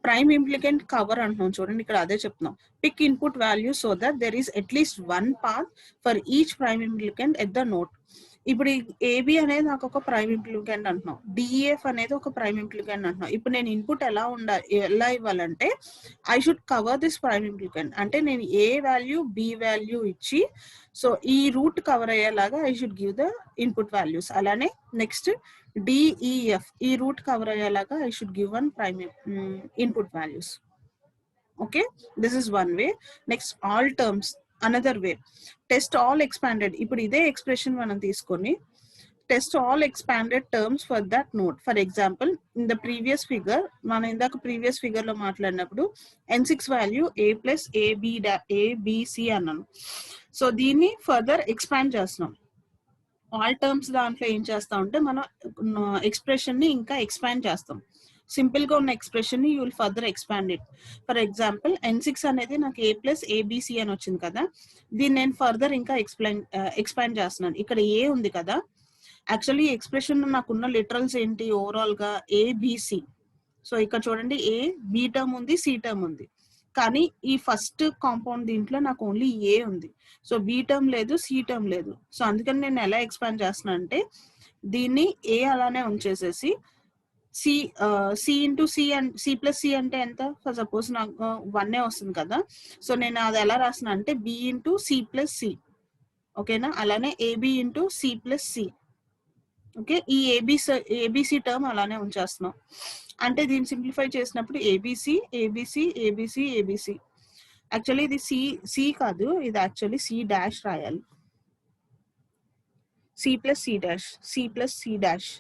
ప్రైమ్ ఇంప్లికెంట్ కవర్ అంటున్నాం చూడండి, ఇక్కడ అదే చెప్తున్నాం. Pick input value so that there is at least 1 path for each prime implicant at the node. ఇప్పుడు ఏబి అనేది నాకు ఒక ప్రైమ్ ఇంప్లికెంట్ అంటున్నాం, డిఈఎఫ్ అనేది ఒక ప్రైమ్ ఇంప్లికెంట్ అంటున్నాం. ఇప్పుడు నేను ఇన్పుట్ ఎలా ఇవ్వాలంటే I should cover this prime implicant. అంటే నేను ఏ వాల్యూ బి వాల్యూ ఇచ్చి సో ఈ రూట్ కవర్ అయ్యేలాగా I should give the input values. అలానే నెక్స్ట్ డిఈఎఫ్ ఈ రూట్ కవర్ అయ్యేలాగా I should give 1 prime input values. Okay, this is one way. Next all terms another way. Test all expanded. ఇప్పుడు ఇదే expression మనం తీసుకొని test all expanded terms for that note. For example in the previous figure, మనం ఇందాక previous figure లో మాట్లాడినప్పుడు N6 value ఏ plus ABC అన్నాను. So దీన్ని ఫర్దర్ ఎక్స్పాండ్ చేస్తున్నాం. ఆల్ టర్మ్స్ దాంట్లో ఏం చేస్తాం అంటే మనం ఎక్స్ప్రెషన్ ని ఇంకా ఎక్స్పాండ్ చేస్తాం. సింపుల్ గా ఉన్న ఎక్స్ప్రెషన్ ని you will further expand it. For example N6 అనేది నాకు ఏ ప్లస్ ఏబిసి అని వచ్చింది కదా, దీన్ని నేను ఫర్దర్ ఇంకా ఎక్స్పాండ్ చేస్తున్నాను. ఇక్కడ ఏ ఉంది కదా, యాక్చువల్లీ ఎక్స్ప్రెషన్ నాకున్న లిటరల్స్ ఏంటి ఓవరాల్ గా ఏబిసి. సో ఇక్కడ చూడండి ఏ బి టర్మ్ ఉంది, సి టర్మ్ ఉంది, కానీ ఈ ఫస్ట్ కాంపౌండ్ దీంట్లో నాకు ఓన్లీ ఏ ఉంది. సో బి టర్మ్ లేదు, సి టర్మ్ లేదు. సో అందుకని నేను ఎలా ఎక్స్పాండ్ చేస్తున్నా అంటే దీన్ని ఏ అలానే ఉంచేసేసి C into C and C plus C అంటే ఎంత, ఫర్ సపోజ్ నాకు 1 వస్తుంది కదా. సో నేను అది ఎలా రాస్తున్నా అంటే B into C plus C. ఓకేనా, అలానే AB into C plus C. Okay, ఈ ఏబిసి టర్మ్ అలానే ఉంచేస్తున్నాం. అంటే దీన్ని సింప్లిఫై చేసినప్పుడు ABC ABC ABC ABC. Actually ఇది సి కాదు, ఇది యాక్చువల్లీ సి డాష్ రాయాలి, C plus C dash, C plus C dash.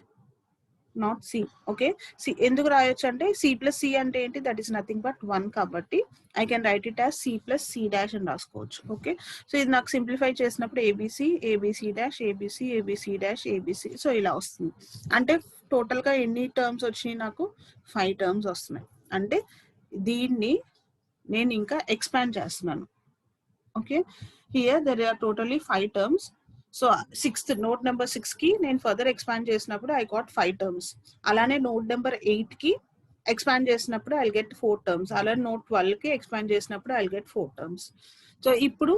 Not C. Okay, C ఎందుకు రాయొచ్చు అంటే సి ప్లస్ సి అంటే ఏంటి, దట్ ఈస్ నథింగ్ బట్ 1 కాబట్టి I can write it as C plus C dash అని రాసుకోవచ్చు. Okay, so ఇది నాకు సింప్లిఫై చేసినప్పుడు ABC ABC dash ABC ABC dash ABC, so ఇలా వస్తుంది. అంటే టోటల్గా ఎన్ని టర్మ్స్ వచ్చినాయి నాకు, 5 టర్మ్స్ వస్తున్నాయి. అంటే దీన్ని నేను ఇంకా ఎక్స్పాండ్ చేస్తున్నాను. Okay, here there are totally 5 terms. So sixth note number 6 కి నేను ఫర్దర్ ఎక్స్పాండ్ చేసినప్పుడు ఐ గాట్ 5 టర్మ్స్. అలానే నోట్ నెంబర్ 8 కి ఎక్స్పాండ్ చేసినప్పుడు ఐ గెట్ 4 టర్మ్స్. అలానే నోట్ 12 కి ఎక్స్పాండ్ చేసినప్పుడు ఐ గెట్ 4 టర్మ్స్. సో ఇప్పుడు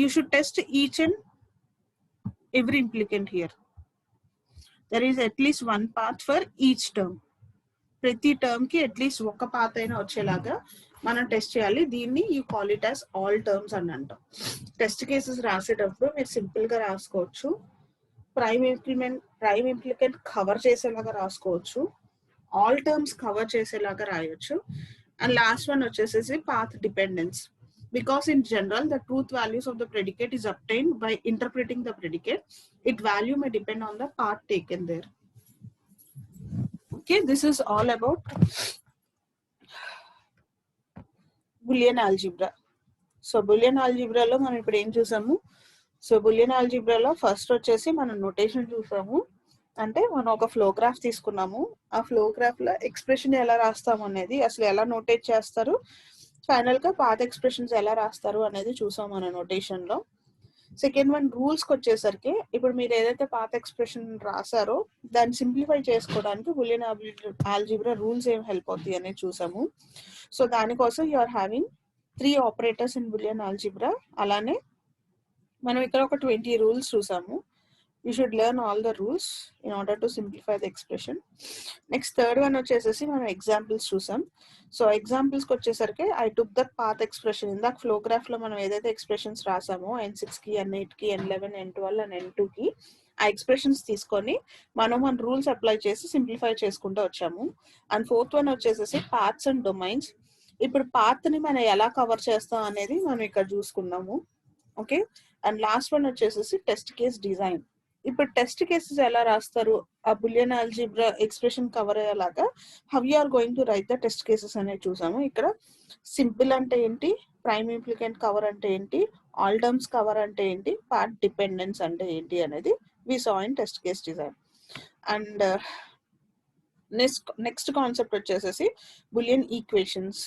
you should test each and every implicant here. There is at least 1 path for each term. ప్రతి term కి at least ఒక పాత్ అయినా వచ్చేలాగా మనం టెస్ట్ చేయాలి. దీన్ని you call it as all terms అని అంటాం. టెస్ట్ కేసెస్ రాసేటప్పుడు మీరు సింపుల్ గా రాసుకోవచ్చు. ప్రైమ్ ఇంప్లికెంట్ కవర్ చేసేలాగా రాసుకోవచ్చు, ఆల్ టర్మ్స్ కవర్ చేసేలాగా రాయొచ్చు. అండ్ లాస్ట్ వన్ వచ్చేసేసి path dependence. Because in general, the truth values of the predicate is obtained by interpreting the predicate. Its value may depend on the path taken there. Okay, this is all about Boolean algebra. So bullion ఆల్జీబ్రాలో మనం ఇప్పుడు ఏం చూసాము, so bullion ఆల్జీబ్రాలో first వచ్చేసి మనం notation చూసాము. అంటే మనం ఒక ఫ్లో గ్రాఫ్ తీసుకున్నాము, ఆ ఫ్లో గ్రాఫ్ లో ఎక్స్ప్రెషన్ ఎలా రాస్తాము అనేది, అసలు ఎలా నోటేట్ చేస్తారు, ఫైనల్ గా పాత్ ఎక్స్ప్రెషన్స్ ఎలా రాస్తారు అనేది చూసాం మన నోటేషన్ లో. సెకండ్ వన్ రూల్స్ కి వచ్చేసరికి, ఇప్పుడు మీరు ఏదైతే పాత్ ఎక్స్ప్రెషన్ రాసారో దాన్ని సింప్లిఫై చేసుకోవడానికి బులియన్ ఆల్జీబ్రా రూల్స్ ఏం హెల్ప్ అవుతాయి అనేది చూసాము. సో దానికోసం you are having 3 operators in Boolean algebra. అలానే మనం ఇక్కడ ఒక 20 రూల్స్ చూసాము. You should learn all the rules in order to simplify the expression. Next third one వచ్చేసేసి మనం ఎగ్జాంపుల్స్ చూసాం. సో ఎగ్జాంపుల్స్కి వచ్చేసరికి I took the path expression. ఇందాక ఫ్లోగ్రాఫ్ లో మనం ఏదైతే ఎక్స్ప్రెషన్స్ రాసామో N6 కి N8 కి N11 N12 అండ్ N2 కి, ఆ ఎక్స్ప్రెషన్స్ తీసుకొని మనం మన రూల్స్ అప్లై చేసి సింప్లిఫై చేసుకుంటూ వచ్చాము. అండ్ ఫోర్త్ వన్ వచ్చేసేసి పాత్స్ అండ్ డొమైన్స్. ఇప్పుడు పాత్ ని మనం ఎలా కవర్ చేస్తాం అనేది మనం ఇక్కడ చూసుకున్నాము. ఓకే, అండ్ లాస్ట్ వన్ వచ్చేసేసి టెస్ట్ కేస్ డిజైన్. ఇప్పుడు టెస్ట్ కేసెస్ ఎలా రాస్తారు, ఆ బులియన్ ఆల్జీబ్రా ఎక్స్ప్రెషన్ కవర్ అయ్యేలాగా how you are going to write the test cases అనేది చూసాము. ఇక్కడ సింపుల్ అంటే ఏంటి, ప్రైమ్ ఇంప్లికెంట్ కవర్ అంటే ఏంటి, ఆల్ టర్మ్స్ కవర్ అంటే ఏంటి, పార్ట్ డిపెండెన్స్ అంటే ఏంటి అనేది we saw in test case design. And next concept వచ్చేసేసి బులియన్ ఈక్వేషన్స్.